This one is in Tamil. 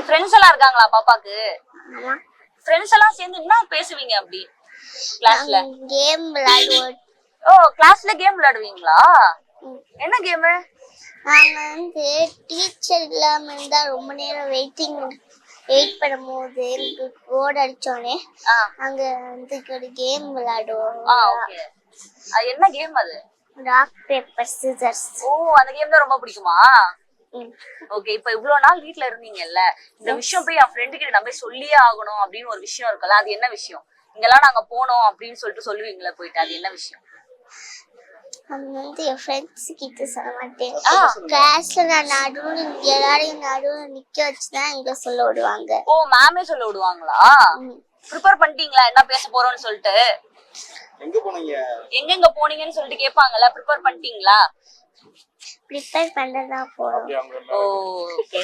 ஃப்ரெண்ட்ஸ் எல்லாம் இருக்காங்களா பாப்பாக்கு? ஃப்ரெண்ட்ஸ் எல்லாம் சேர்ந்து என்ன பேசுவீங்க அப்படி கிளாஸ்ல? கேம் விளையாடுவோம். ஓ, கிளாஸ்ல கேம் விளையாடுவீங்களா? என்ன கேம்? நாங்க டீச்சர் இல்லாம இருந்தா ரொம்ப நேரம் வெயிட் பண்ணும்போது போர்டு அடிச்சோடனே அங்க ஒரு கேம் விளையாடுவோம். ஓகே. அது என்ன கேம் அது? Rock paper scissors. ஓ, அந்த கேம் தான் ரொம்ப பிடிக்குமா? ஓகே. இப்ப இவ்வளவு நாள் வீட்ல இருந்தீங்கல்ல, இந்த விஷயம் போய் என் ஃப்ரெண்டு கிட்ட நான் போய் சொல்லியே ஆகணும் அப்படின்னு ஒரு விஷயம் இருக்குல்ல, அது என்ன விஷயம்? இங்கெல்லாம் நாங்க போனோம் அப்படின்னு சொல்லிட்டு சொல்லுவீங்களா போயிட்டு, அது என்ன விஷயம்? அது என் ஃப்ரெண்ட்ஸ் கிட்ட சொல்ல மாட்டேன். கிளாஸ்ல நான் நடுவுல எல்லாரையும் நடுவுல நிக்க வச்சுதான் இங்க சொல்ல விடுவாங்க. ஓ, மேமே சொல்ல விடுவாங்களா? ப்ரிப்பேர் பண்ணிட்டீங்களா என்ன பேச போறோம்னு சொல்லிட்டு? எங்க போனீங்கன்னு சொல்லிட்டு கேட்பாங்கல்ல, ப்ரிப்பேர் பண்ணிட்டீங்களா? ப்ரிப்பேர் பண்ணதான் போறோம். ஓ, ஓகே.